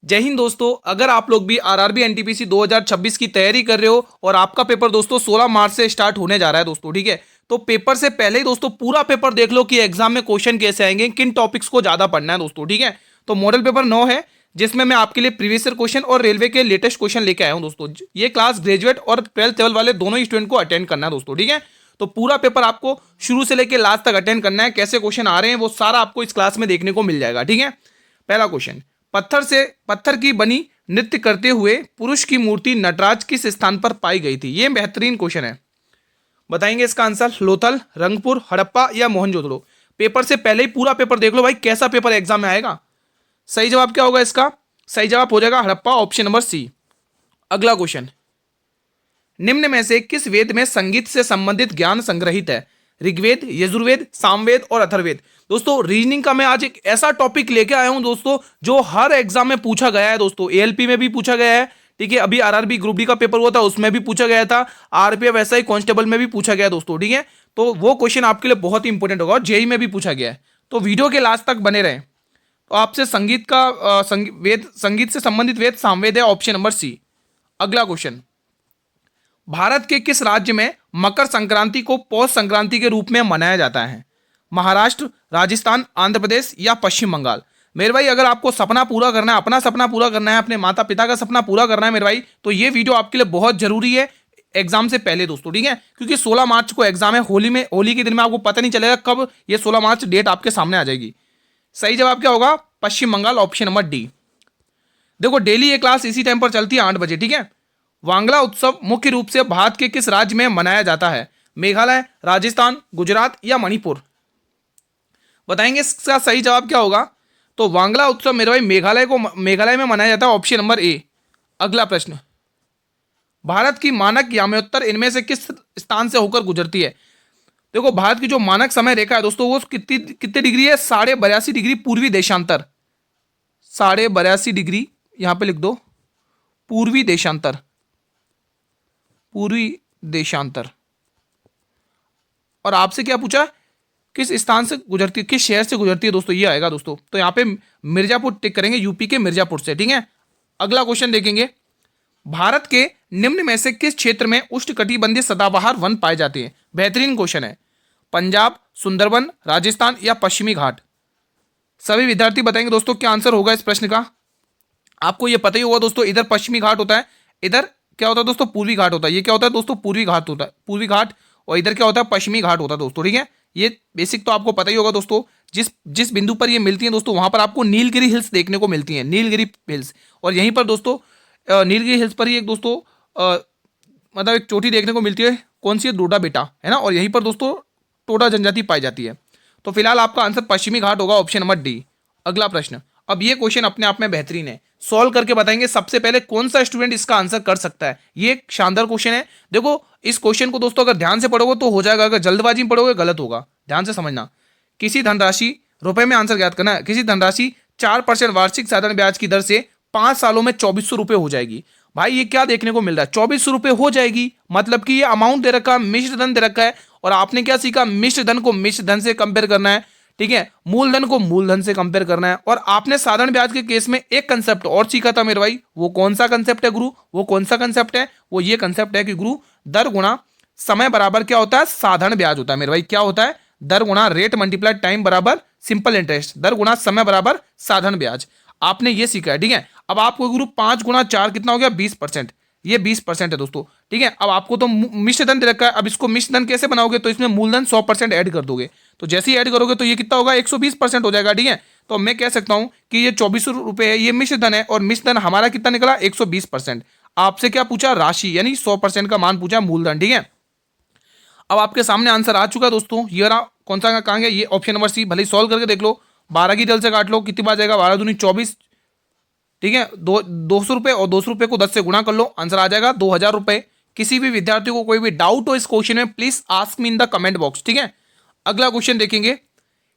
जय हिंद दोस्तों। अगर आप लोग भी आरआरबी एनटीपीसी 2026 की तैयारी कर रहे हो और आपका पेपर दोस्तों 16 मार्च से स्टार्ट होने जा रहा है दोस्तों, ठीक है। तो पेपर से पहले ही दोस्तों पूरा पेपर देख लो कि एग्जाम में क्वेश्चन कैसे आएंगे, किन टॉपिक्स को ज्यादा पढ़ना है दोस्तों, ठीक है। तो मॉडल पेपर 9 है जिसमें मैं आपके लिए प्रीवियस ईयर क्वेश्चन और रेलवे के लेटेस्ट क्वेश्चन लेके आया हूं दोस्तों। ये क्लास ग्रेजुएट और 12th लेवल वाले दोनों ही स्टूडेंट को अटेंड करना है दोस्तों, ठीक है। तो पूरा पेपर आपको शुरू से लेकर लास्ट तक अटेंड करना है। कैसे क्वेश्चन आ रहे हैं वो सारा आपको इस क्लास में देखने को मिल जाएगा, ठीक है। पहला क्वेश्चन, पत्थर की बनी नृत्य करते हुए पुरुष की मूर्ति नटराज किस स्थान पर पाई गई थी। ये बेहतरीन क्वेश्चन है, बताएंगे इसका आंसर। लोथल, रंगपुर, हड़प्पा या मोहनजोदड़ो। पेपर से पहले ही पूरा पेपर देख लो भाई, कैसा पेपर एग्जाम में आएगा। सही जवाब क्या होगा इसका? सही जवाब हो जाएगा हड़प्पा, ऑप्शन नंबर सी। अगला क्वेश्चन, निम्न में से किस वेद में संगीत से संबंधित ज्ञान संग्रहित है? ऋग्वेद, यजुर्वेद, सामवेद और अथर्ववेद। दोस्तों रीजनिंग का मैं आज एक ऐसा टॉपिक लेके आया हूं दोस्तों जो हर एग्जाम में पूछा गया है दोस्तों। एएलपी में भी पूछा गया है, ठीक है। अभी आरआरबी ग्रुप डी का पेपर हुआ था उसमें भी पूछा गया था, आरपीएफ ऐसा ही कांस्टेबल में भी पूछा गया दोस्तों, ठीक है। तो वो क्वेश्चन आपके लिए बहुत ही इंपॉर्टेंट होगा और जेई में भी पूछा गया है। तो वीडियो के लास्ट तक बने रहें। तो आपसे संगीत से संबंधित वेद सामवेद है, ऑप्शन नंबर सी। अगला क्वेश्चन, भारत के किस राज्य में मकर संक्रांति को पौष संक्रांति के रूप में मनाया जाता है? महाराष्ट्र, राजस्थान, आंध्र प्रदेश या पश्चिम बंगाल। मेरे भाई अगर आपको सपना पूरा करना है, अपना सपना पूरा करना है, अपने माता पिता का सपना पूरा करना है मेरे भाई, तो ये वीडियो आपके लिए बहुत जरूरी है एग्जाम से पहले दोस्तों, ठीक है। क्योंकि 16 मार्च को एग्जाम है, होली के दिन में आपको पता नहीं चलेगा कब ये 16 मार्च डेट आपके सामने आ जाएगी। सही जवाब क्या होगा? पश्चिम बंगाल, ऑप्शन नंबर डी। देखो डेली ये क्लास इसी टाइम पर चलती है 8 बजे, ठीक है। वांगला उत्सव मुख्य रूप से भारत के किस राज्य में मनाया जाता है? मेघालय, राजस्थान, गुजरात या मणिपुर। बताएंगे इसका सही जवाब क्या होगा। तो वांगला उत्सव मेरे भाई मेघालय में मनाया जाता है, ऑप्शन नंबर ए। अगला प्रश्न, भारत की मानक याम्योत्तर इनमें से किस स्थान से होकर गुजरती है? देखो भारत की जो मानक समय रेखा है दोस्तों वो कितने डिग्री है? 82.5 डिग्री पूर्वी देशांतर। 82.5 डिग्री यहां पे लिख दो, पूर्वी देशांतर, पूर्वी देशांतर। और आपसे क्या पूछा? किस स्थान से गुजरती है, किस शहर से गुजरती है दोस्तों, ये आएगा दोस्तों। तो यहां पे मिर्जापुर टिक करेंगे, यूपी के मिर्जापुर से, ठीक है। अगला क्वेश्चन देखेंगे, भारत के निम्न में से किस क्षेत्र में उष्णकटिबंधीय सदाबहार वन पाए जाते हैं? बेहतरीन क्वेश्चन है। पंजाब, सुंदरबन, राजस्थान या पश्चिमी घाट। सभी विद्यार्थी बताएंगे दोस्तों क्या आंसर होगा इस प्रश्न का। आपको ये पता ही होगा दोस्तों, इधर पश्चिमी घाट होता है, इधर क्या होता है दोस्तों? पूर्वी घाट होता है। ये क्या होता है दोस्तों? पूर्वी घाट होता है, पूर्वी घाट। और इधर क्या होता है? पश्चिमी घाट होता है दोस्तों, ठीक है। ये बेसिक तो आपको पता ही होगा दोस्तों। जिस जिस बिंदु पर ये मिलती है दोस्तों वहां पर आपको नीलगिरी हिल्स देखने को मिलती है, नीलगिरी हिल्स। और यहीं पर दोस्तों नीलगिरी हिल्स पर ही एक दोस्तों मतलब एक चोटी देखने को मिलती है, कौन सी है? डोडा बेटा, है ना। और यहीं पर दोस्तों टोडा जनजाति पाई जाती है। तो फिलहाल आपका आंसर पश्चिमी घाट होगा, ऑप्शन नंबर डी। अगला प्रश्न, अब ये क्वेश्चन अपने आप में बेहतरीन है, सॉल्व करके बताएंगे सबसे पहले कौन सा स्टूडेंट इसका आंसर कर सकता है। ये एक शानदार क्वेश्चन है। देखो इस क्वेश्चन को दोस्तों अगर ध्यान से पढ़ोगे तो हो जाएगा, अगर जल्दबाजी में पढ़ोगे गलत होगा। ध्यान से समझना, किसी धनराशि, रुपए में आंसर ज्ञात करना है, किसी धनराशि 4% वार्षिक साधारण ब्याज की दर से 5 सालों में 2400 रुपए हो जाएगी। भाई ये क्या देखने को मिल रहा है? 2400 रुपए हो जाएगी, मतलब कि ये अमाउंट दे रखा है, मिश्र धन दे रखा है। और आपने क्या सीखा? मिश्र धन को मिश्र धन से कंपेयर करना है, ठीक है। मूलधन को मूलधन से कंपेयर करना है। और आपने साधारण ब्याज के केस में एक कंसेप्ट और सीखा था मेरे भाई, वो कौन सा कंसेप्ट है गुरु? वो कौन सा कंसेप्ट है? वो ये कंसेप्ट है कि गुरु दर गुणा समय बराबर क्या होता है? साधारण ब्याज होता है मेरे भाई। क्या होता है? दर गुणा रेट मल्टीप्लाई टाइम बराबर सिंपल इंटरेस्ट, दर गुणा समय बराबर साधारण ब्याज। आपने ये सीखा है, ठीक है। अब आपको गुरु 5 गुणा 4 कितना हो गया? 20%। ये 20% है दोस्तों, ठीक है। अब आपको तो मिश्र धन दे रखा है, अब इसको मिश्र धन कैसे बनाओगे? तो इसमें मूलधन 100% ऐड कर दोगे। तो जैसे ही ऐड करोगे तो ये कितना होगा? 120% हो जाएगा, ठीक है। तो मैं कह सकता हूं कि ये 2400 रुपए है, ये मिश्र धन है। और मिश्र धन हमारा कितना निकला? 120%। आपसे क्या पूछा? राशि, यानी 100% का मान पूछा, मूलधन, ठीक है। अब आपके सामने आंसर आ चुका दोस्तों। ये रहा, कौन सा कहाँ गया? ये ऑप्शन नंबर सी। भले ही सॉल्व करके देख लो, 12 की जल से काट लो, कितनी बार जाएगा? 12 दूनी 24, ठीक है। 200 रुपए और 200 रुपए को 10 से गुणा कर लो, आंसर आ जाएगा 2000 रुपए। किसी भी विद्यार्थी को कोई भी डाउट हो इस क्वेश्चन में, please ask me in the comment box, ठीक है। अगला क्वेश्चन देखेंगे,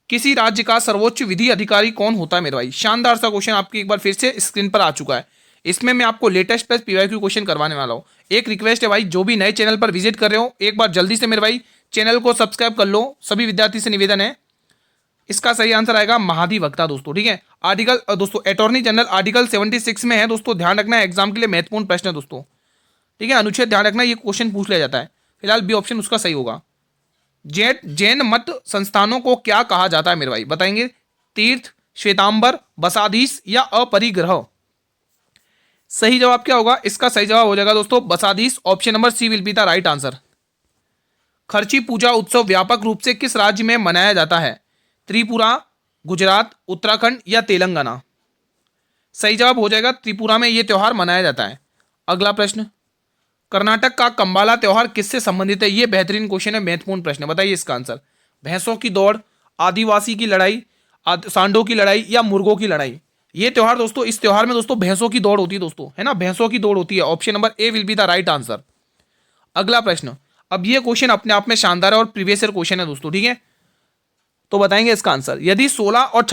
किसी राज्य का सर्वोच्च विधि अधिकारी कौन होता है मेरे भाई? शानदार सा क्वेश्चन आपकी एक बार फिर से स्क्रीन पर आ चुका है। इसमें मैं आपको लेटेस्ट प्लस पीवाईक्यू क्वेश्चन करवाने वाला हूं। एक रिक्वेस्ट है भाई, जो भी नए चैनल पर विजिट कर रहे हो एक बार जल्दी से मेरे भाई चैनल को सब्सक्राइब कर लो। सभी विद्यार्थी से निवेदन है, इसका सही आंसर आएगा महाधिवक्ता दोस्तों, ठीक है। आर्टिकल दोस्तों अटॉर्नी जनरल आर्टिकल 76 में है दोस्तों, ध्यान रखना एग्जाम के लिए महत्वपूर्ण प्रश्न है दोस्तों, ठीक है। अनुच्छेद ध्यान रखना, ये क्वेश्चन पूछ लिया जाता है। फिलहाल बी ऑप्शन उसका सही होगा। जैन मत संस्थानों को क्या कहा जाता है मेरे भाई, बताएंगे? तीर्थ, श्वेतांबर, बसाधीश या अपरिग्रह? सही जवाब क्या होगा? इसका सही जवाब हो जाएगा दोस्तों बसाधीश। Option number C will be the right answer. खर्ची पूजा उत्सव व्यापक रूप से किस राज्य में मनाया जाता है? त्रिपुरा, गुजरात, उत्तराखंड या तेलंगाना? सही जवाब हो जाएगा त्रिपुरा में यह त्योहार मनाया जाता है। अगला प्रश्न, कर्नाटक का कंबाला त्योहार किससे संबंधित है? यह बेहतरीन क्वेश्चन है, महत्वपूर्ण प्रश्न है, बताइए इसका आंसर। भैंसों की दौड़, आदिवासी की लड़ाई, सांडों की लड़ाई या मुर्गों की लड़ाई? ये त्योहार दोस्तों, इस त्योहार में दोस्तों भैंसों की दौड़ होती है दोस्तों, है ना, भैंसों की दौड़ होती है। Option number A will be the right answer. अगला प्रश्न, अब ये क्वेश्चन अपने आप में शानदार है और प्रीवियस ईयर क्वेश्चन है दोस्तों, ठीक है। तो बताएंगे इसका आंसर। यदि 16 और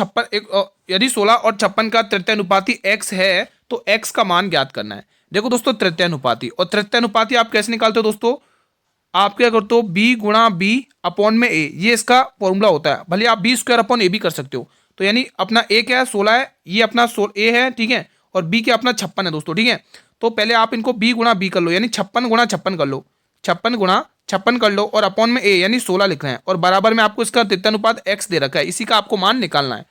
56 का तृतीयानुपाती x है तो x का मान ज्ञात करना है। देखो दोस्तों तृतीयानुपाती, और तृतीयानुपाती आप कैसे निकालते हो दोस्तों? आप क्या करते हो? b गुणा b अपॉन में a, ये इसका फॉर्मूला होता है। भले आप b स्क्वायर अपॉन a भी कर सकते हो। तो यानी अपना a क्या है? 16 है, ये अपना a है, ठीक है, और b क्या अपना 56 है दोस्तों, ठीक है। तो पहले आप इनको b गुणा b कर लो, यानी 56 गुणा 56 कर लो, 56 गुणा 56 कर लो, और अपॉन में a यानी 16 लिख रहे हैं, और बराबर में आपको इसका तृतीयानुपात x दे रखा है, इसी का आपको मान निकालना है।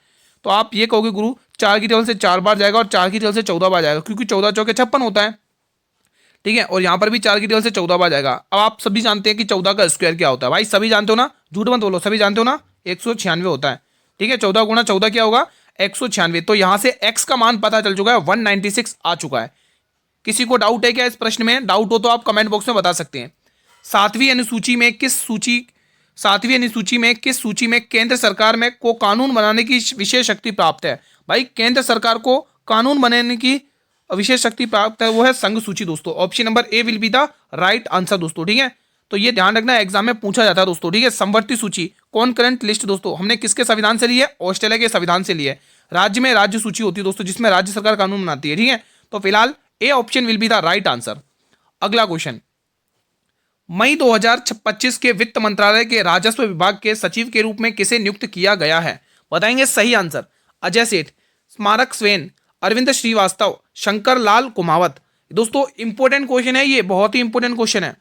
तो आप ये कहोगे गुरु 4 की टेबल से 4 बार जाएगा और 4 की टेबल से 14 बार जाएगा, क्योंकि 14 चौके 56 होता है, ठीक है। और यहाँ पर भी 4 की टेबल से 14 बार जाएगा। अब आप सभी जानते हैं कि 14 का स्क्वायर क्या होता है, भाई सभी जानते हो ना, झूठ मत बोलो, सभी जानते हो ना, 196 होता है, ठीक है। 14 गुणा 14 क्या होगा? 196। तो यहाँ से x का मान पता चल चुका है, 196 आ चुका है। किसी को डाउट है क्या इस प्रश्न में? डाउट हो तो आप कमेंट बॉक्स में बता सकते हैं। सातवीं अनुसूची में किस सूची में केंद्र सरकार में को कानून बनाने की विशेष शक्ति प्राप्त है? भाई केंद्र सरकार को कानून बनाने की विशेष शक्ति प्राप्त है, वो है संघ सूची दोस्तों। Option number A will be the right answer दोस्तों, ठीक है। तो ये ध्यान रखना एग्जाम में पूछा जाता है दोस्तों, ठीक है। समवर्ती सूची, कॉनकरेंट लिस्ट दोस्तों, हमने किसके संविधान से ली है? ऑस्ट्रेलिया के संविधान से ली है। राज्य में राज्य सूची होती है दोस्तों, जिसमें राज्य सरकार कानून बनाती है, ठीक है। तो फिलहाल A option will be the right answer. अगला क्वेश्चन, मई 2025 के वित्त मंत्रालय के राजस्व विभाग के सचिव के रूप में किसे नियुक्त किया गया है? बताएंगे सही आंसर। अजय सेठ, स्मारक स्वेन, अरविंद श्रीवास्तव, शंकर लाल कुमावत? दोस्तों इंपॉर्टेंट क्वेश्चन है, ये बहुत ही इंपॉर्टेंट क्वेश्चन है।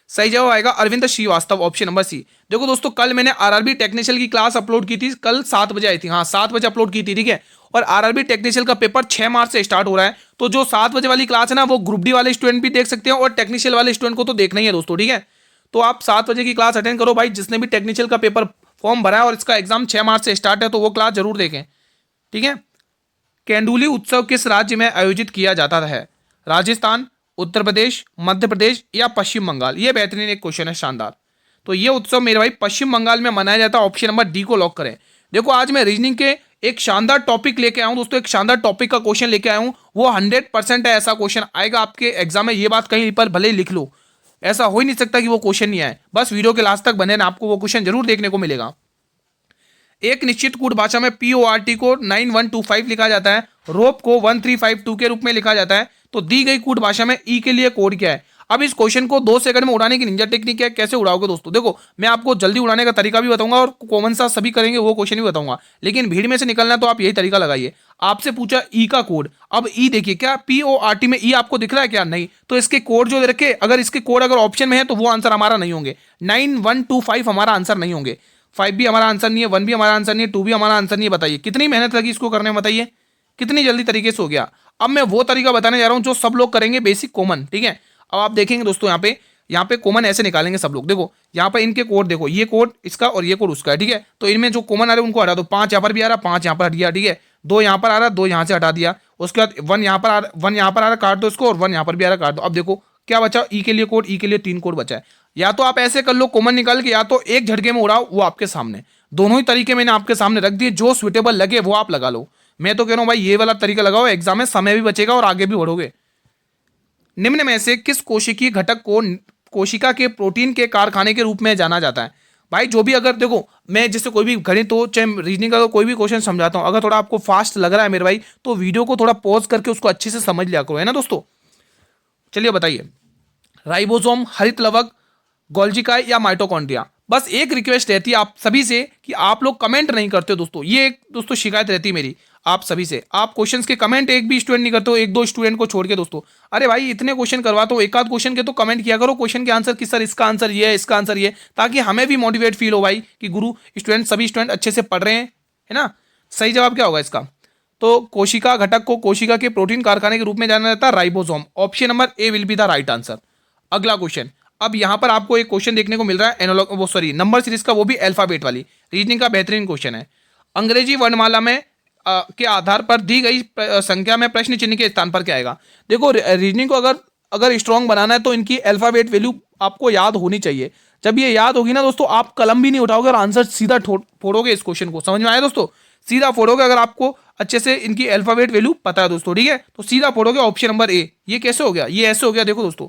सही जवाब आएगा Arvind Srivastava, option number C. देखो दोस्तों कल मैंने आरआरबी टेक्निशियल की क्लास अपलोड की थी, कल 7 बजे आई थी, हाँ 7 बजे अपलोड की थी, ठीक है। और आरआरबी टेक्निशियल का पेपर 6 मार्च से स्टार्ट हो रहा है। तो जो 7 बजे वाली क्लास है ना, वो ग्रुप डी वाले स्टूडेंट भी देख सकते हैं और टेक्निशियल वाले स्टूडेंट को तो देखना ही है दोस्तों, ठीक है। तो आप 7 बजे की क्लास अटेंड करो भाई, जिसने भी टेक्निशियल का पेपर फॉर्म भरा है और इसका एग्जाम 6 मार्च से स्टार्ट है, तो वो क्लास जरूर देखें, ठीक है। केंडुली उत्सव किस राज्य में आयोजित किया जाता है? राजस्थान, उत्तर प्रदेश, मध्य प्रदेश या पश्चिम बंगाल? ये बेहतरीन एक क्वेश्चन है, शानदार। तो ये उत्सव मेरे भाई पश्चिम बंगाल में मनाया जाता है। ऑप्शन नंबर डी को लॉक करें। देखो आज मैं रीजनिंग के एक शानदार टॉपिक लेके आया हूं दोस्तों, एक शानदार टॉपिक का क्वेश्चन लेके आया हूं, वो 100% है, ऐसा क्वेश्चन आएगा आपके एग्जाम में। ये बात कहीं पर भले ही लिख लो, ऐसा हो ही नहीं सकता कि वो क्वेश्चन नहीं आए। बस वीडियो के लास्ट तक बने ना, आपको वो क्वेश्चन जरूर देखने को मिलेगा। एक निश्चित कूट भाषा में PORT को 9125 लिखा जाता है, रोप को 1352 के रूप में लिखा जाता है। तो दी गई कूट भाषा में ई के लिए कोड क्या है? अब इस क्वेश्चन को 2 सेकंड में उड़ाने की निंजा टेक्निक है, कैसे उड़ाओगे दोस्तों? देखो मैं आपको जल्दी उड़ाने का तरीका भी बताऊंगा और कॉमन सा सभी करेंगे वो क्वेश्चन भी बताऊंगा, लेकिन भीड़ में से निकलना तो आप यही तरीका लगाइए। आपसे पूछा ई का कोड, अब ई देखिए क्या PORT में ई आपको दिख रहा है क्या? नहीं। तो इसके कोड जो रखे, अगर इसके कोड अगर ऑप्शन में है तो वो आंसर हमारा नहीं होंगे। 9125 हमारा आंसर नहीं होंगे, 5 भी हमारा आंसर नहीं है, 1 भी हमारा आंसर नहीं है, 2 भी हमारा आंसर नहीं है। बताइए कितनी मेहनत लगी इसको करने में, बताइए कितनी जल्दी तरीके से हो गया। अब मैं वो तरीका बताने जा रहा हूं जो सब लोग करेंगे, बेसिक कॉमन, ठीक है। अब आप देखेंगे दोस्तों यहाँ पे कॉमन ऐसे निकालेंगे सब लोग। देखो यहाँ पे इनके कोड देखो, ये कोड इसका और ये कोड उसका है, ठीक है। तो इनमें जो कॉमन आ रहे हैं उनको हटा दो। 5 यहाँ पर भी आ रहा, 5 यहाँ पर हट गया, ठीक है। 2 यहाँ पर आ रहा, 2 यहाँ से हटा दिया। उसके बाद 1 यहाँ पर आ रहा, 1 यहाँ पर आ रहा, काट दो इसको, और 1 यहाँ पर भी आ रहा, काट दो। अब देखो क्या बचा? ई के लिए कोड, ई के लिए 3 कोड बचा है। या तो आप ऐसे कर लो कॉमन निकाल के, या तो एक झटके में उड़ाओ, वो आपके सामने। दोनों ही तरीके मैंने आपके सामने रख दिए, जो सुइटेबल लगे वो आप लगा लो। मैं तो कह रहा हूं भाई ये वाला तरीका लगाओ, एग्जाम में समय भी बचेगा और आगे भी बढ़ोगे। निम्न में से किस कोशिकीय घटक को कोशिका के प्रोटीन के कारखाने के रूप में जाना जाता है? भाई जो भी, अगर देखो मैं जैसे कोई भी गणित हो चाहे रीजनिंग का कोई भी क्वेश्चन समझाता हूं, अगर थोड़ा आपको फास्ट लग रहा है मेरे भाई, तो वीडियो को थोड़ा पॉज करके उसको अच्छे से समझ लिया करो, है ना दोस्तों। चलिए बताइए, राइबोसोम, हरित लवक, गोल्जिकाय या माइटोकॉन्ड्रिया? बस एक रिक्वेस्ट रहती है आप सभी से कि आप लोग कमेंट नहीं करते हो दोस्तों, ये एक दोस्तों शिकायत रहती है मेरी आप सभी से। आप क्वेश्चंस के कमेंट एक भी स्टूडेंट नहीं करते हो, एक दो स्टूडेंट को छोड़ के दोस्तों। अरे भाई इतने क्वेश्चन करवाता हूँ, एक आध क्वेश्चन के तो कमेंट किया करो, क्वेश्चन के आंसर की सर इसका आंसर ये है, इसका आंसर ये है, ताकि हमें भी मोटिवेट फील हो भाई कि गुरु स्टूडेंट सभी स्टूडेंट अच्छे से पढ़ रहे हैं, है ना। सही जवाब क्या होगा इसका? तो कोशिका घटक को कोशिका के प्रोटीन कारखाने के रूप में जाना जाता है ribosome. Option number A will be the right answer. अगला क्वेश्चन, अब यहां पर आपको एक क्वेश्चन देखने को मिल रहा है एनालॉग वो सॉरी नंबर सीरीज का, वो भी अल्फाबेट वाली रीजनिंग का बेहतरीन क्वेश्चन है। अंग्रेजी वर्णमाला में के आधार पर दी गई संख्या में प्रश्न चिन्ह के स्थान पर क्या आएगा? देखो रीजनिंग को अगर अगर स्ट्रॉन्ग बनाना है तो इनकी अल्फाबेट वैल्यू आपको याद होनी चाहिए। जब ये याद होगी ना दोस्तों, आप कलम भी नहीं उठाओगे और आंसर सीधा फोड़ोगे इस क्वेश्चन को। समझ में आया दोस्तों? सीधा फोड़ोगे अगर आपको अच्छे से इनकी अल्फाबेट वैल्यू पता है दोस्तों, ठीक है, तो सीधा फोड़ोगे ऑप्शन नंबर ए। ये कैसे हो गया? ये ऐसे हो गया, देखो दोस्तों,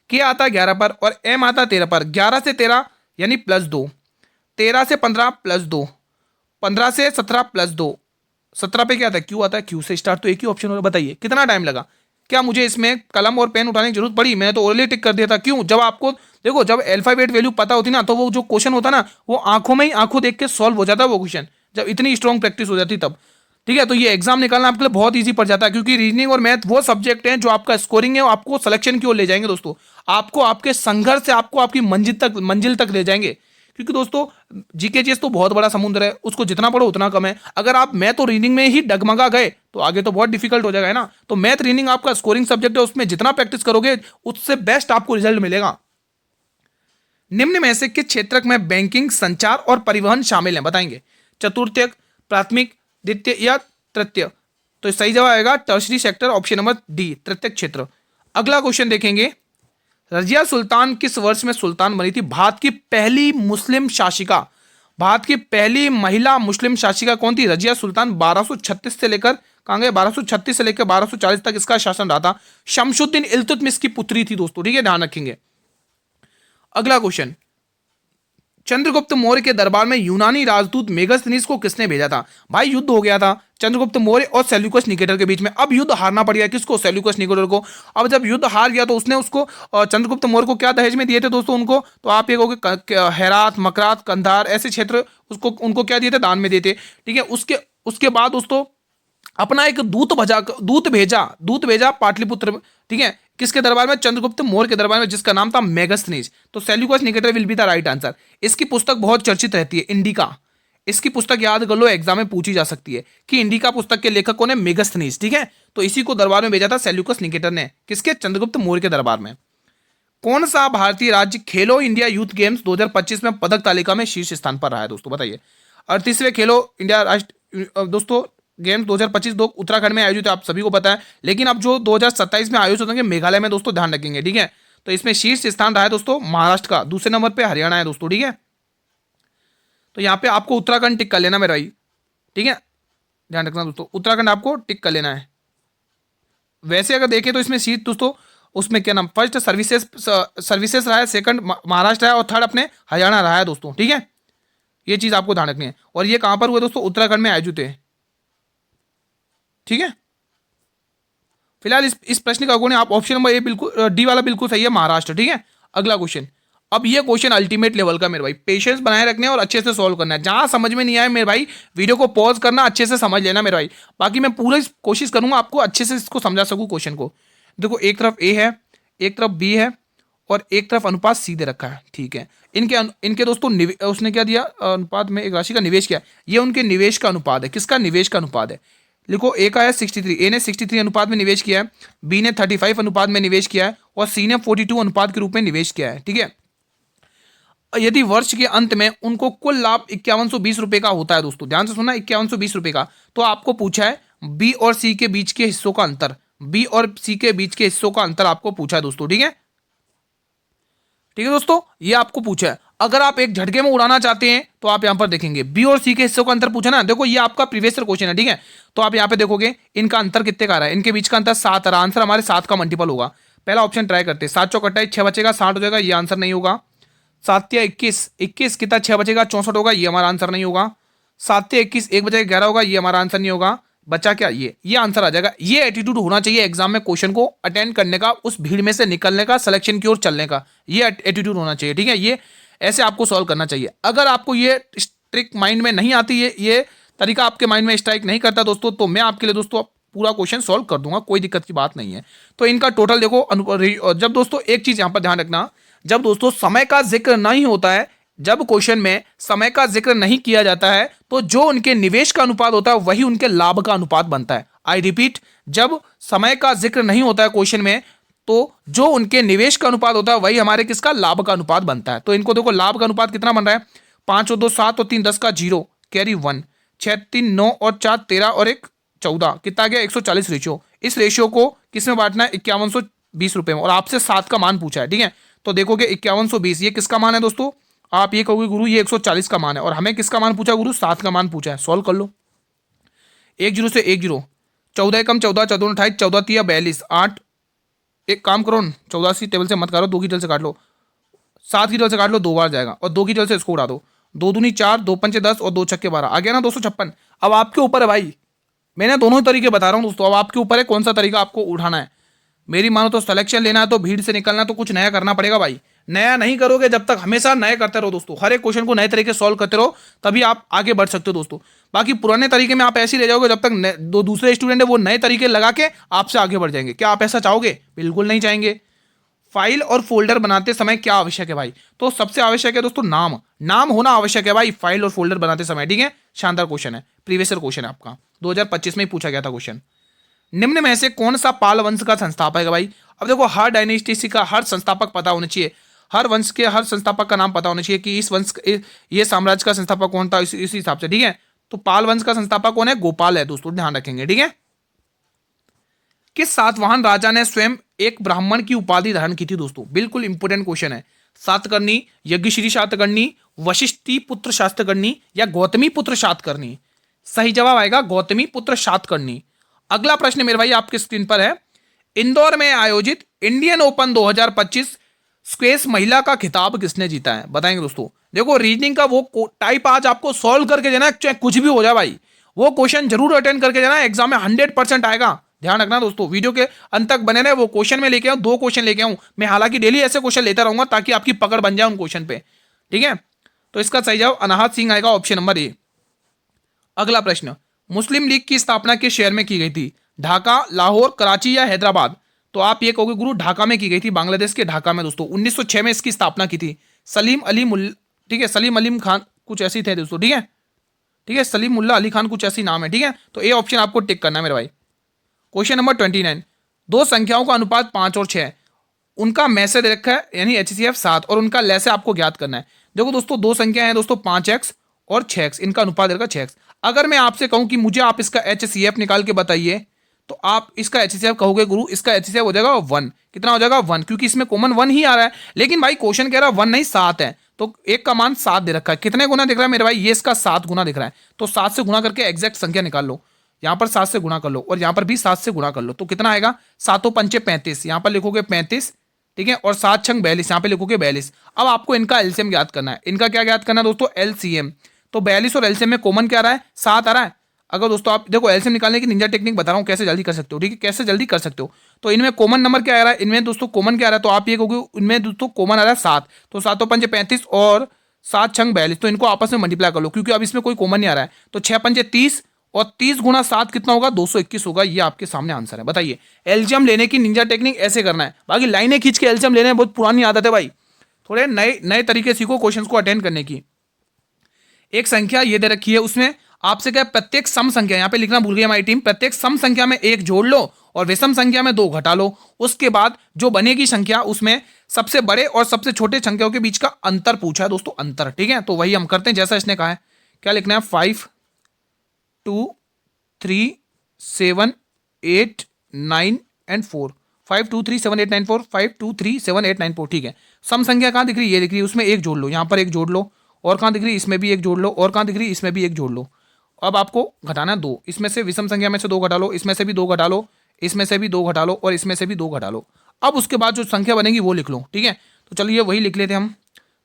के आता है 11 पर और एम आता है 13 पर। 11 से 13 यानी +2, 13 से 15 +2, 15 से 17 +2, 17 पे क्या आता है? क्यू आता है। क्यू से स्टार्ट तो एक ही ऑप्शन होगा। बताइए कितना टाइम लगा? क्या मुझे इसमें कलम और पेन उठाने की जरूरत पड़ी? मैंने तो ओरली टिक कर दिया था। क्यों? जब आपको देखो जब अल्फाबेट वैल्यू पता होती ना, तो वो जो क्वेश्चन होता ना, वो आंखों में ही आंखों देख के सॉल्व हो जाता है वो क्वेश्चन, जब इतनी स्ट्रॉन्ग प्रैक्टिस हो जाती तब, ठीक है। तो ये एग्जाम निकालना आपके लिए बहुत ईजी पड़ जाता है, क्योंकि रीजनिंग और मैथ वो सब्जेक्ट हैं जो आपका स्कोरिंग है, आपको सिलेक्शन की ओर ले जाएंगे दोस्तों, आपको आपके संघर्ष से आपको आपकी मंजिल तक ले जाएंगे। क्योंकि दोस्तों जीके जीएस तो बहुत बड़ा समुद्र है, उसको जितना पढ़ो उतना कम है। अगर आप मैथ और रीडिंग में ही डगमगा गए तो आगे तो बहुत डिफिकल्ट हो जाएगा, है ना। तो मैथ रीडिंग आपका स्कोरिंग सब्जेक्ट है, उसमें जितना प्रैक्टिस करोगे उससे बेस्ट आपको रिजल्ट मिलेगा। निम्न में से किस क्षेत्र में बैंकिंग, संचार और परिवहन शामिल है? बताएंगे। चतुर्थक, प्राथमिक, द्वितीय या तृतीय? तो सही जवाब आएगा tertiary sector, option number D, तृतीय क्षेत्र। अगला क्वेश्चन देखेंगे, रजिया सुल्तान किस वर्ष में सुल्तान बनी थी? भारत की पहली मुस्लिम शासिका, भारत की पहली महिला मुस्लिम शासिका कौन थी? रजिया सुल्तान। 1236 से लेकर कहां गए? 1236 से लेकर 1240 तक इसका शासन रहा था। शमशुद्दीन इल्तुतमिश की पुत्री थी दोस्तों, ठीक है, ध्यान रखेंगे। अगला क्वेश्चन, चंद्रगुप्त मौर्य के दरबार में यूनानी राजदूत मेगास्थनीज को किसने भेजा था? भाई युद्ध हो गया था चंद्रगुप्त मौर्य और सेल्यूकस निकेटर के बीच में। अब युद्ध हारना पड़ गया किसको? सेल्यूकस निकेटर को। अब जब युद्ध हार गया तो उसने उसको चंद्रगुप्त मौर्य को क्या दहेज में दिए थे दोस्तों उनको? तो आप ये कहोगे हेरात, मकरात, कंधार ऐसे क्षेत्र उसको उनको क्या दिए थे? दान में दिए थे, ठीक है। उसके उसके बाद दोस्तों अपना एक दूत भेजा पाटलिपुत्र, ठीक है, किसके दरबार में? चंद्रगुप्त मौर्य के दरबार में, जिसका नाम था मेगास्थनीज। तो Seleucus Nicator will be the right answer. इसकी पुस्तक बहुत चर्चित रहती है, इंडिका। इसकी पुस्तक याद कर लो, एग्जाम में पूछी जा सकती है कि इंडिका पुस्तक के लेखक कौन है? मेगास्थनीज, ठीक है। तो इसी को दरबार में भेजा था सेल्यूकस निकेटर ने, किसके? चंद्रगुप्त मौर्य के दरबार में। कौन सा भारतीय राज्य खेलो इंडिया यूथ गेम्स 2025 में पदक तालिका में शीर्ष स्थान पर रहा है दोस्तों? बताइए। 38वें खेलो इंडिया राष्ट्र दोस्तों गेम्स 2025 उत्तराखंड में आयोजित है, आप सभी को पता है। लेकिन अब जो 2027 में आयोजित होंगे मेघालय में दोस्तों, ध्यान रखेंगे, ठीक है। तो इसमें शीर्ष स्थान रहा है दोस्तों महाराष्ट्र का, दूसरे नंबर पे हरियाणा है दोस्तों, ठीक है। तो यहाँ पे आपको उत्तराखंड टिक कर लेना मेरा भाई, ठीक है, ध्यान रखना दोस्तों, उत्तराखंड आपको टिक कर लेना है। वैसे अगर देखें तो इसमें शीर्ष दोस्तों उसमें क्या नाम, फर्स्ट सर्विसेज रहा है, सेकंड महाराष्ट्र है और थर्ड अपने हरियाणा रहा है दोस्तों, ठीक है। ये चीज आपको ध्यान रखनी है। और ये कहां पर हुए दोस्तों? उत्तराखंड में आयोजित है, ठीक है। फिलहाल इस प्रश्न का अकॉर्डिंग आप ऑप्शन नंबर ए बिल्कुल, डी वाला बिल्कुल सही है, महाराष्ट्र, ठीक है। अगला क्वेश्चन, अब ये क्वेश्चन अल्टीमेट लेवल का मेरे भाई, पेशेंस बनाए रखने और अच्छे से सॉल्व करना है। जहां समझ में नहीं आए मेरे भाई वीडियो को पॉज करना, अच्छे से समझ लेना मेरे भाई। बाकी मैं पूरी कोशिश करूंगा आपको अच्छे से इसको समझा सकूं क्वेश्चन को। देखो एक तरफ ए है, एक तरफ बी है और एक तरफ अनुपात सी दे रखा है, ठीक है। इनके दोस्तों उसने क्या दिया? अनुपात में एक राशि का निवेश किया। ये उनके निवेश का अनुपात है, किसका? निवेश का अनुपात है। लिखो ए का है 63, ए ने 63 अनुपात में निवेश किया है, बी ने 35 अनुपात में निवेश किया है और सी ने 42 अनुपात के रूप में निवेश किया है, ठीक है। यदि वर्ष के अंत में उनको कुल लाभ 5120 रुपए का होता है दोस्तों, ध्यान से सुनना, 5120 रुपए का, तो आपको पूछा है बी और सी के बीच के हिस्सों का अंतर, बी और सी के बीच के हिस्सों का अंतर आपको पूछा है दोस्तों, ठीक है, ठीक है दोस्तों, ये आपको पूछा है। अगर आप एक झटके में उड़ाना चाहते हैं तो आप यहां पर देखेंगे बी और सी के हिस्सों का अंतर पूछा ना, देखो ये आपका प्रीवियस ईयर क्वेश्चन है, ठीक है। तो आप यहां पे देखोगे इनका अंतर कितने का आ रहा है, इनके बीच का अंतर 7 आ रहा है, आंसर हमारे 7 का मल्टीपल होगा। पहला ऑप्शन ट्राई करते हैं, 7 चौक 28, 6 बचेगा 60 हो जाएगा, ये आंसर नहीं होगा। 7 या 21, 21 कितना 6 बचेगा 64 होगा, ये हमारा आंसर नहीं होगा। 7 या 21 1 बचेगा 11 होगा, ये हमारा आंसर नहीं होगा। बचा क्या? ये आंसर आ जाएगा। ये एटीट्यूड होना चाहिए एग्जाम में, क्वेश्चन को अटेंड करने का, उस भीड़ में से निकलने का, सिलेक्शन की ओर चलने का, ये एटीट्यूड होना चाहिए, ठीक है। ये ऐसे आपको सॉल्व करना चाहिए। अगर आपको ये ट्रिक माइंड में नहीं आती है, ये तरीका आपके माइंड में स्ट्राइक नहीं करता दोस्तों, तो मैं आपके लिए दोस्तों पूरा क्वेश्चन सॉल्व कर दूंगा, कोई दिक्कत की बात नहीं है। तो इनका टोटल देखो, जब दोस्तों एक चीज यहां पर ध्यान रखना, जब दोस्तों समय का जिक्र नहीं होता है, जब क्वेश्चन में समय का जिक्र नहीं किया जाता है, तो जो उनके निवेश का अनुपात होता है वही उनके लाभ का अनुपात बनता है। आई रिपीट, जब समय का जिक्र नहीं होता है क्वेश्चन में, तो जो उनके निवेश का अनुपात होता है वही हमारे किसका लाभ का अनुपात बनता है। तो इनको देखो लाभ का अनुपात कितना बन रहा है, 5 और 2 7 और 3 10 का 0 कैरी 1, 6 3 9 और 4 13 और 1 14, कितना गया 140 रेशियो। इस रेशियो को किस में बांटना है, 5120 रुपए में, और आपसे 7 का मान पूछा है। ठीक है, तो देखोगे 5120 ये किसका मान है दोस्तों, आप ये कहोगे गुरु ये 140 का मान है, और हमें किसका मान पूछा गुरु, 7 का मान पूछा है। सॉल्व कर लो, 1 0 से 1 0, 14 कम 14 14 28 14 3 42 8, एक काम करो 14 सी टेबल से मत करो, 2 की टेबल से काट लो, 7 की टेबल से काट लो, 2 बार जाएगा, और 2 की टेबल से इसको उड़ा दो, 2 दूनी 4 2 पंचे 10 और 2 छक्के 12, आ गया ना 256। अब आपके ऊपर है भाई, मैंने दोनों ही तरीके बता रहा हूँ दोस्तों, अब आपके ऊपर है कौन सा तरीका आपको उठाना है। मेरी मानो तो सिलेक्शन लेना है, तो भीड़ से निकलना है, तो कुछ नया करना पड़ेगा भाई। नया नहीं करोगे जब तक, हमेशा नए करते रहो दोस्तों, हर एक क्वेश्चन को नए तरीके सॉल्व करते रहो, तभी आप आगे बढ़ सकते हो दोस्तों। बाकी पुराने तरीके में आप ऐसे ही रह जाओगे जब तक दो दूसरे स्टूडेंट है वो नए तरीके लगा के आपसे आगे बढ़ जाएंगे। क्या आप ऐसा चाहोगे, बिल्कुल नहीं चाहेंगे। फाइल और फोल्डर बनाते समय क्या आवश्यक है भाई, तो सबसे आवश्यक है दोस्तों नाम, नाम होना आवश्यक है भाई फाइल और फोल्डर बनाते समय। ठीक है, शानदार क्वेश्चन है, प्रीवियस ईयर क्वेश्चन है आपका, 2025 में ही पूछा गया था क्वेश्चन। निम्न में से कौन सा पाल वंश का संस्थापक है भाई। अब देखो हर डायनेस्टी का हर संस्थापक पता होना चाहिए, हर वंश के हर संस्थापक का नाम पता होना चाहिए कि इस वंश ये साम्राज्य का संस्थापक कौन था, इस हिसाब से। ठीक है, तो पाल वंश का संस्थापक कौन है, गोपाल है दोस्तों, ध्यान रखेंगे। ठीक है, किस सातवाहन राजा ने स्वयं एक ब्राह्मण की उपाधि धारण की थी दोस्तों, बिल्कुल इंपोर्टेंट क्वेश्चन है। सातकर्णी, यज्ञश्री सातकर्णी, वशिष्ठी पुत्र शातकर्णी या गौतमी पुत्र शातकर्णी। सही जवाब आएगा गौतमी पुत्र शातकर्णी। अगला प्रश्न मेरे भाई आपके स्क्रीन पर है, इंदौर में आयोजित इंडियन ओपन 2025 स्क्वैश महिला का खिताब किसने जीता है, बताएंगे दोस्तों। देखो रीजनिंग का वो टाइप आज आपको सॉल्व करके जाना, चाहे कुछ भी हो जाए भाई, वो क्वेश्चन जरूर अटेंड करके जाना, एग्जाम में 100% आएगा। ध्यान रखना दोस्तों, वीडियो के अंत तक बने रहे। वो क्वेश्चन में लेके आऊं, 2 क्वेश्चन लेके आऊं मैं, हालांकि डेली ऐसे क्वेश्चन लेता रहूंगा ताकि आपकी पकड़ बन जाए उन क्वेश्चन पे। ठीक है, तो इसका सही जवाब अनाहत सिंह आएगा, ऑप्शन नंबर ए। अगला प्रश्न, मुस्लिम लीग की स्थापना किस शहर में की गई थी, ढाका, लाहौर, कराची या हैदराबाद। तो आप ये कहोगे गुरु ढाका में की गई थी, बांग्लादेश के ढाका में दोस्तों, 1906 में इसकी स्थापना की थी। सलीम अली मुल्ला, ठीक है, सलीम अली खान कुछ ऐसी थे दोस्तों। ठीक है, ठीक है, सलीम मुल्ला अली खान कुछ ऐसी नाम है। ठीक है, तो ये ऑप्शन आपको टिक करना है मेरे भाई। क्वेश्चन नंबर 29, दो संख्याओं का अनुपात 5 और 6, उनका मैसे दे रखा है यानी HCF 7 और उनका लैसे आपको ज्ञात करना है। देखो दोस्तों दो संख्या हैं दोस्तों 5x और 6x, इनका अनुपात दे रखा 6x। अगर मैं आपसे कहूं कि मुझे आप इसका HCF निकाल के बताइए, तो आप इसका HCF कहोगे गुरु इसका HCF हो जाएगा 1। कितना हो जाएगा 1, क्योंकि इसमें कॉमन 1 ही आ रहा है। लेकिन भाई क्वेश्चन कह रहा है 1 नहीं 7 है, तो एक का मान 7 दे रखा है। कितने गुना दिख रहा है मेरे भाई, ये इसका 7 गुना दिख रहा है। तो 7 से गुणा करके एग्जैक्ट संख्या निकाल लो। यहाँ पर 7 से गुणा कर लो और यहाँ पर भी 7 से गुणा कर लो, तो कितना आएगा 7 पंचे 35, यहाँ पर लिखोगे 35, ठीक है, और 7 छंग 42, यहाँ पे लिखोगे 42। अब आपको इनका एलसीएम ज्ञात करना है। इनका क्या ज्ञात करना है दोस्तों, एलसीएम। तो 42 और एलसीएम में कॉमन क्या आ रहा है, 7 आ रहा है। अगर दोस्तों आप देखो एलसीएम निकालने की निंजा टेक्निक बता रहा हूँ कैसे जल्दी कर सकते हो, ठीक है, कैसे जल्दी कर सकते हो। तो इनमें कॉमन नंबर क्या आ रहा है, इनमें दोस्तों कॉमन क्या आ रहा है, तो आप ये कहोगे इनमें दोस्तों कॉमन आ रहा है 7। तो 7 पंचे 35 और 7 छंग 42, तो इनको आपस में मल्टीप्लाई कर लो, क्योंकि अब इसमें कोई कॉमन नहीं आ रहा है। तो 6 पंचे 30 और 30 गुणा 7 कितना होगा, 221 होगा। ये आपके सामने आंसर है। बताइए एलसीएम लेने की निंजा टेक्निक ऐसे करना है। बाकी लाइनें खींच के एलसीएम लेने में बहुत पुरानी आदत है भाई, थोड़े नए नए तरीके सीखो क्वेश्चंस को अटेंड करने की। एक संख्या ये दे रखी है, उसमें आपसे क्या प्रत्येक सम संख्या, यहाँ पे लिखना भूल गई हमारी टीम, प्रत्येक सम संख्या में 1 जोड़ लो और विषम संख्या में 2 घटा लो। उसके बाद जो बनेगी संख्या उसमें सबसे बड़े और सबसे छोटे संख्याओं के बीच का अंतर पूछा है दोस्तों, अंतर। ठीक है, तो वही हम करते हैं जैसा इसने कहा है। क्या लिखना है, 5 2 3 7 8 9 एंड 4, 5 2 3 7 8 9 4, 5 2 3 7 8 9 4। ठीक है, सम संख्या कहाँ दिख रही है, ये दिख रही है, उसमें 1 जोड़ लो, यहाँ पर 1 जोड़ लो, और कहाँ दिख रही है, इसमें भी 1 जोड़ लो, और कहाँ दिख रही है, इसमें भी 1 जोड़ लो। अब आपको घटाना 2, इसमें से विषम संख्या में से 2 घटा लो, इसमें से भी 2 घटा लो, इसमें से भी 2 घटा लो, और इसमें से भी 2 घटा लो। अब उसके बाद जो संख्या बनेगी वो लिख लो। ठीक है, तो चलिए वही लिख लेते हैं हम।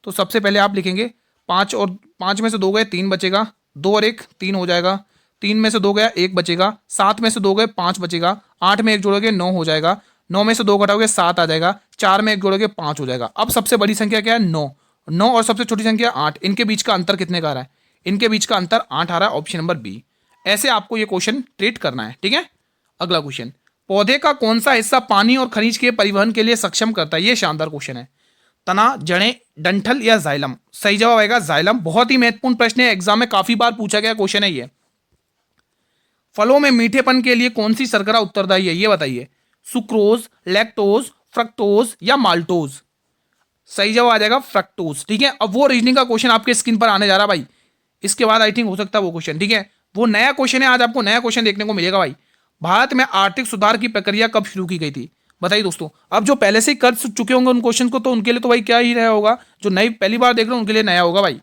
तो सबसे पहले आप लिखेंगे 5 और 5 में से 2 गए 3 बचेगा, 2 और 1 3 हो जाएगा, 3 में से 2 गया 1 बचेगा, 7 में से 2 गए 5 बचेगा, 8 में 1 जोड़ोगे 9 हो जाएगा, 9 में से 2 घटाओगे 7 आ जाएगा, 4 में 1 जोड़ोगे 5 हो जाएगा। अब सबसे बड़ी संख्या क्या है 9, 9 और सबसे छोटी संख्या 8, इनके बीच का अंतर कितने का आ रहा है? इनके बीच का अंतर 8 आ रहा है, ऑप्शन नंबर बी। ऐसे आपको ये क्वेश्चन ट्रीट करना है, ठीक है। अगला क्वेश्चन, पौधे का कौन सा हिस्सा पानी और खनिज के परिवहन के लिए सक्षम करता है? ये शानदार क्वेश्चन है। तना, जड़ें, डंठल या जाइलम? सही जवाब आएगा जाइलम। बहुत ही महत्वपूर्ण प्रश्न है, एग्जाम में काफी बार पूछा गया क्वेश्चन है ये। फलों में मीठेपन के लिए कौन सी शर्करा उत्तरदायी है? ये बताइए। सुक्रोज, लैक्टोज, फ्रक्टोज या माल्टोज? सही जवाब आ जाएगा फ्रक्टोज, ठीक है। अब वो रीजनिंग का क्वेश्चन आपके स्क्रीन पर आने जा रहा भाई, इसके बाद आई थिंक हो सकता है वो क्वेश्चन, ठीक है। वो नया क्वेश्चन है, आज आपको नया क्वेश्चन देखने को मिलेगा भाई। भारत में आर्थिक सुधार की प्रक्रिया कब शुरू की गई थी? बताइए दोस्तों। अब जो पहले से ही कर चुके होंगे उन क्वेश्चन को, तो उनके लिए तो भाई क्या ही रहा होगा, जो नई पहली बार देख रहे हैं उनके लिए नया होगा भाई।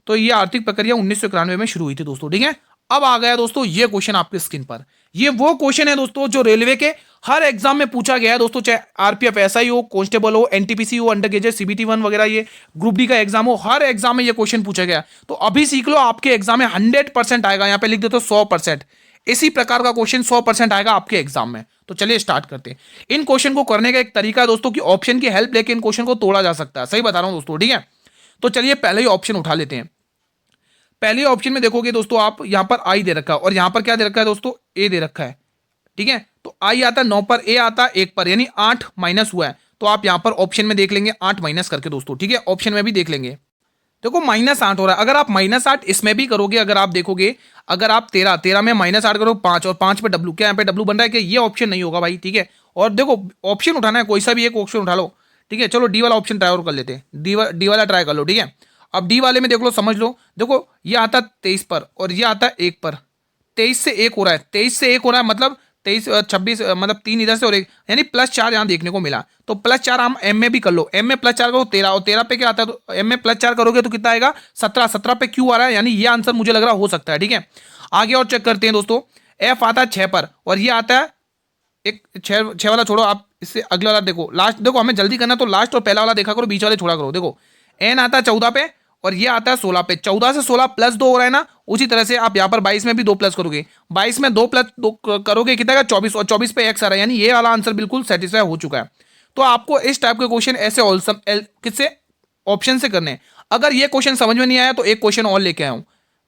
तो ये आर्थिक प्रक्रिया 1991 में शुरू हुई थी दोस्तों, ठीक है। अब आ गया दोस्तों ये क्वेश्चन आपके स्क्रीन पर। ये वो क्वेश्चन है दोस्तों जो रेलवे के हर एग्जाम में पूछा गया है दोस्तों, चाहे आरपीएफ एसआई हो, कांस्टेबल हो, एनटीपीसी हो, अंडर ग्रेजुएट सीबीटी 1 वगैरह, ये ग्रुप डी का एग्जाम हो, हर एग्जाम में ये क्वेश्चन पूछा गया। तो अभी सीख लो, आपके एग्जाम में 100% आएगा। यहाँ पे लिख देते 100%। इसी प्रकार का क्वेश्चन 100% आएगा आपके एग्जाम में। तो चलिए स्टार्ट करते हैं। इन क्वेश्चन को करने का एक तरीका है दोस्तों कि ऑप्शन की हेल्प लेके इन क्वेश्चन को तोड़ा जा सकता है। सही बता रहा हूं दोस्तों, ठीक है। तो चलिए पहले ही ऑप्शन उठा लेते हैं। पहले ऑप्शन में देखोगे दोस्तों आप, यहां पर आई दे रखा है और यहां पर क्या दे रखा है दोस्तों, ए दे रखा है, ठीक है। तो आई आता है 9 पर, ए आता है 1 पर, यानी 8 माइनस हुआ है। तो आप यहां पर ऑप्शन में देख लेंगे 8 माइनस करके दोस्तों, ठीक है। ऑप्शन में भी देख लेंगे, देखो -8 हो रहा है। अगर आप -8 इसमें भी करोगे, अगर आप देखोगे, अगर आप 13 में -8 करो 5 और 5 पे डब्लू, क्या यहाँ पे डब्लू बन रहा है कि ये ऑप्शन नहीं होगा भाई, ठीक है। और देखो ऑप्शन उठाना है, कोई सा भी एक ऑप्शन उठा लो, ठीक है। चलो डी वाला ऑप्शन ट्राई और कर लेते हैं, डी वाला ट्राई कर लो, ठीक है। अब डी वाले में देख लो, समझ लो, देखो ये आता 23 पर और ये आता 1 पर, 23 से 1 हो रहा है, 23 से 1 हो रहा है, मतलब 23 26, मतलब 3 इधर से और 1, यानी +4 यहाँ देखने को मिला। तो +4 हम एम में भी कर लो, एम में +4 करो 13, और 13 पे क्या आता है, तो एम में +4 करोगे तो कितना आएगा 17, 17 पे क्यू आ रहा है, यानी ये आंसर मुझे लग रहा हो सकता है, ठीक है। आगे और चेक करते हैं दोस्तों। एफ आता है 6 पर और ये आता है एक 6 वाला छोड़ो, आप इससे अगला वाला देखो, लास्ट देखो, हमें जल्दी करना तो लास्ट और पहला वाला देखा करो, बीच वाले छोड़ा करो। देखो एन आता है 14 पे और ये आता है 16 पे, 14 से 16 +2 हो रहा है ना। उसी तरह से आप यहाँ पर 22 में भी 2 प्लस करोगे, 22 में 2 + 2 करोगे कितना का 24, और 24 पे x आ रहा है, यानी ये वाला आंसर बिल्कुल सेटिस्फाई हो चुका है। तो आपको इस टाइप के क्वेश्चन ऐसे किससे, ऑप्शन से करने हैं। अगर ये क्वेश्चन समझ में नहीं आया तो एक क्वेश्चन और लेके आया हूँ,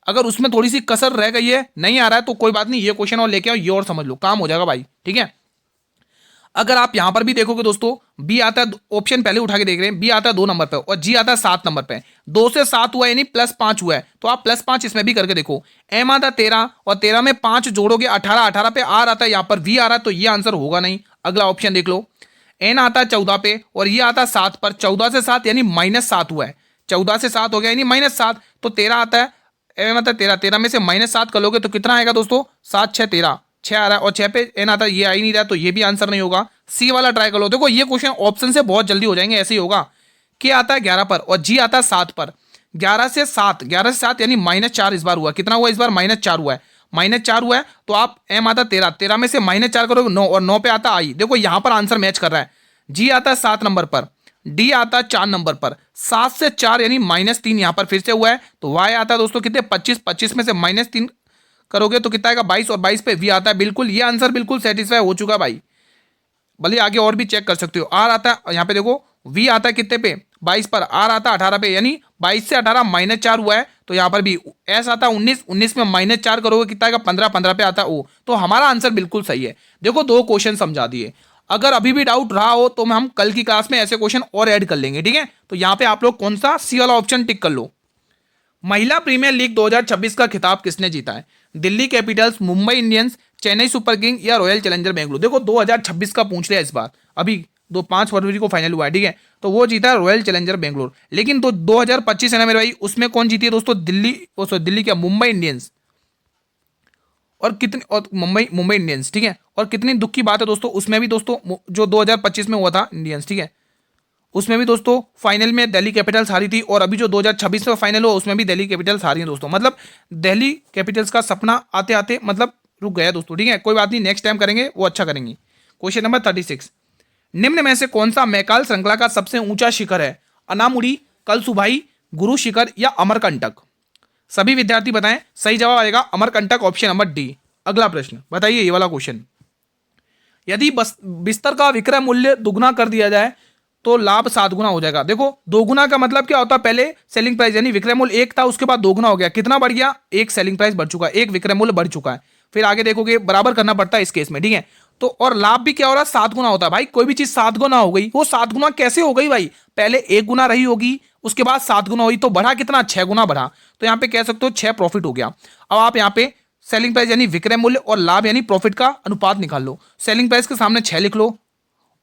अगर उसमें थोड़ी सी कसर रह गई है, नहीं आ रहा है, तो कोई बात नहीं, ये क्वेश्चन और लेके आओ, ये और समझ लो, काम हो जाएगा भाई, ठीक है। अगर आप यहां पर भी देखोगे दोस्तों, बी आता है, ऑप्शन पहले उठा के देख रहे हैं, बी आता है 2 नंबर पे और जी आता है 7 नंबर पे। 2 से 7 हुआ यानी +5 हुआ है, तो आप +5 इसमें भी करके देखो। एम आता है 13 और 13 में 5 जोड़ोगे 18, 18 पे आर आता है, यहां पर वी आ रहा है, तो ये आंसर होगा नहीं। अगला ऑप्शन देख लो, एन आता है 14 पे और ये आता है 7 पर, 14 से 7 यानी -7 हुआ है, 14 से 7 हो गया यानी -7, तो 13 आता है, एम आता है 13, 13 में से -7 कर लोगे तो कितना आएगा दोस्तों, 7 6 13, 6 आ रहा है, और 6 पे एन आता है, ये आ ही नहीं रहा, तो ये भी आंसर नहीं होगा। सी वाला ट्राई कर लो, देखो ये क्वेश्चन ऑप्शन से बहुत जल्दी हो जाएंगे, ऐसे ही होगा। के आता है 11 पर और जी आता है 7 पर, 11 से 7 यानी -4 इस बार हुआ, कितना हुआ इस बार, -4 हुआ है, -4 हुआ है। तो आप एम आता 13, 13 में से -4 करोगे 9, और 9 पे आता आई, देखो यहां पर आंसर मैच कर रहा है। जी आता है 7 नंबर पर, डी आता है 4 नंबर पर, 7 से 4 यानी -3 यहां पर फिर से हुआ है। तो वाई आता है दोस्तों कितने, 25, 25 में से -3 करोगे तो कितना आएगा 22, और 22 पे वी आता है, बिल्कुल ये आंसर बिल्कुल सेटिस्फाई हो चुका है भाई। भले आगे और भी चेक कर सकते हो। आर आता है, यहाँ पे देखो वी आता है कितने पे, 22 पर, आर आता है 18 पे, यानी 22 से 18 -4 हुआ है, तो यहाँ पर भी एस आता है 19, 19 में -4 करोगे कितना आएगा 15, 15 पे आता है ओ, तो हमारा आंसर बिल्कुल सही है। देखो 2 क्वेश्चन समझा दिए। अगर अभी भी डाउट रहा हो तो हम कल की क्लास में ऐसे क्वेश्चन और ऐड कर लेंगे, ठीक है। तो यहाँ पे आप लोग कौन सा, सी वाला ऑप्शन टिक कर लो। महिला प्रीमियर लीग 2026 का खिताब किसने जीता है? Delhi Capitals, Mumbai Indians, Chennai super king या रॉयल चैलेंजर बेंगलुरु? देखो 2026 का पूछ लिया इस बार, अभी 5 फरवरी को फाइनल हुआ है, ठीक है। तो वो जीता है रॉयल चैलेंजर बेंगलुरु। लेकिन तो 2025 है ना मेरे भाई, उसमें कौन जीती है दोस्तों, दिल्ली क्या, मुंबई इंडियंस, और कितने, और मुंबई इंडियंस, ठीक है। और कितनी दुख की बात है दोस्तों, उसमें भी दोस्तों जो 2025 में हुआ था इंडियंस, ठीक है, उसमें भी दोस्तों फाइनल में दिल्ली कैपिटल्स हारी थी, और अभी जो 2026 में फाइनल हुआ उसमें भी दिल्ली कैपिटल्स हारी है दोस्तों। मतलब दिल्ली कैपिटल्स का सपना आते आते मतलब रुक गया दोस्तों, ठीक है। कोई बात नहीं, नेक्स्ट टाइम करेंगे, वो अच्छा करेंगे। क्वेश्चन नंबर 36, निम्न में से कौन सा मैकाल श्रृंखला का सबसे ऊंचा शिखर है? अनामुड़ी, कलसुभाई, गुरु शिखर या अमरकंटक? सभी विद्यार्थी बताएं। सही जवाब आएगा अमरकंटक, ऑप्शन नंबर डी। अगला प्रश्न बताइए, ये वाला क्वेश्चन, यदि बिस्तर का विक्रय मूल्य दुगना कर दिया जाए तो लाभ 7 गुना हो जाएगा। देखो 2 गुना का मतलब क्या होता है, पहले सेलिंग प्राइस यानी विक्रय मूल्य 1 था, उसके बाद 2 गुना हो गया, कितना बढ़ गया, 1 सेलिंग प्राइस बढ़ चुका है, 1 विक्रय मूल्य बढ़ चुका है। फिर आगे देखोगे बराबर करना पड़ता है इस केस में, ठीक है। तो और लाभ भी क्या हो रहा है, 7 गुना होता है। भाई कोई भी चीज 7 गुना हो गई, वो 7 गुना कैसे हो गई भाई, पहले 1 गुना रही होगी, उसके बाद 7 गुना हुई, तो बढ़ा कितना, 6 गुना बढ़ा। तो यहाँ पे कह सकते हो 6 प्रॉफिट हो गया। अब आप यहाँ पे सेलिंग प्राइस यानी विक्रय मूल्य और लाभ यानी प्रॉफिट का अनुपात निकाल लो। सेलिंग प्राइस के सामने 6 लिख लो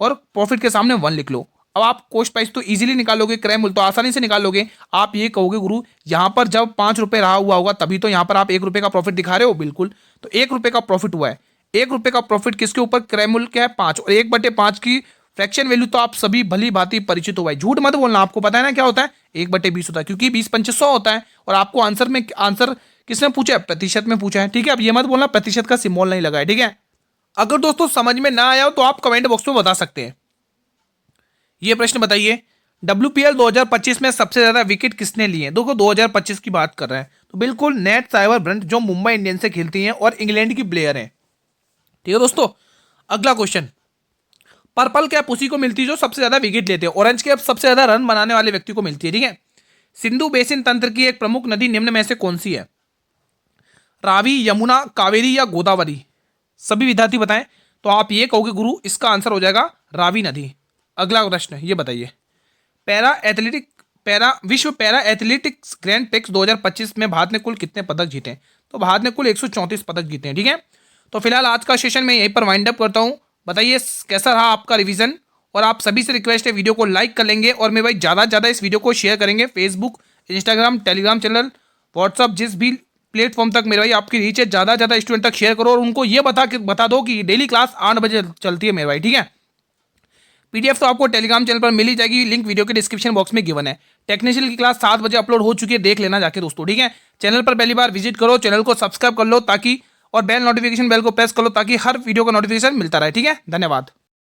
और प्रॉफिट के सामने 1 लिख लो। अब आप कॉस्ट प्राइस तो इजीली निकालोगे, क्रय मूल्य तो आसानी से निकाल लोगे। आप ये कहोगे गुरु यहां पर जब 5 रुपए रहा हुआ होगा तभी तो यहां पर आप 1 रुपए का प्रॉफिट दिखा रहे हो, बिल्कुल। तो 1 रुपए का प्रॉफिट हुआ है, 1 रुपए का प्रॉफिट किसके ऊपर, क्रय मूल्य क्या है 5, और 1/5 की फ्रैक्शन वैल्यू तो आप सभी भली भांति परिचित हो भाई, झूठ मत बोलना, आपको पता है ना क्या होता है, 1/20 होता है, क्योंकि 20×5 होता है। और आपको आंसर किसने पूछा है, प्रतिशत में पूछा है, ठीक है। अब ये मत बोलना प्रतिशत का सिंबल नहीं लगा है, ठीक है। अगर दोस्तों समझ में ना आया हो तो आप कमेंट बॉक्स में बता सकते हैं। ये प्रश्न बताइए, WPL 2025 में सबसे ज्यादा विकेट किसने लिए? देखो 2025 की बात कर रहे हैं, तो बिल्कुल नेट साइबरब्रंट जो मुंबई इंडियंस से खेलती हैं और इंग्लैंड की प्लेयर हैं, ठीक है दोस्तों। अगला क्वेश्चन, पर्पल कैप उसी को मिलती है जो सबसे ज्यादा विकेट लेते हैं, ऑरेंज कैप सबसे ज्यादा रन बनाने वाले व्यक्ति को मिलती है, ठीक है। सिंधु बेसिन तंत्र की एक प्रमुख नदी निम्न में से कौन सी है? रावी, यमुना, कावेरी या गोदावरी? सभी विद्यार्थी बताएं। तो आप ये कहोगे गुरु इसका आंसर हो जाएगा रावी नदी। अगला प्रश्न ये बताइए, विश्व पैरा एथलेटिक्स ग्रैंड प्रिक्स 2025 में भारत ने कुल कितने पदक जीते हैं? तो भारत ने कुल 134 पदक जीते हैं, ठीक है। तो फिलहाल आज का सेशन मैं यहीं पर वाइंड अप करता हूं। बताइए कैसा रहा आपका रिवीजन, और आप सभी से रिक्वेस्ट है वीडियो को लाइक कर लेंगे, और मेरे भाई ज़्यादा से ज़्यादा इस वीडियो को शेयर करेंगे, Facebook, Instagram, Telegram channel, WhatsApp, जिस भी प्लेटफॉर्म तक मेरे भाई आपकी रीच है, ज़्यादा से ज़्यादा स्टूडेंट तक शेयर करो, और उनको ये बता दो कि डेली क्लास 8 बजे चलती है मेरे भाई, ठीक है। PDF तो आपको टेलीग्राम चैनल पर मिल ही जाएगी, लिंक वीडियो के डिस्क्रिप्शन बॉक्स में गिवन है। टेक्निकल की क्लास 7 बजे अपलोड हो चुकी है, देख लेना जाके दोस्तों, ठीक है। चैनल पर पहली बार विजिट करो, चैनल को सब्सक्राइब कर लो ताकि, और बेल नोटिफिकेशन बेल को प्रेस कर लो ताकि हर वीडियो का नोटिफिकेशन मिलता रहे, ठीक है। धन्यवाद।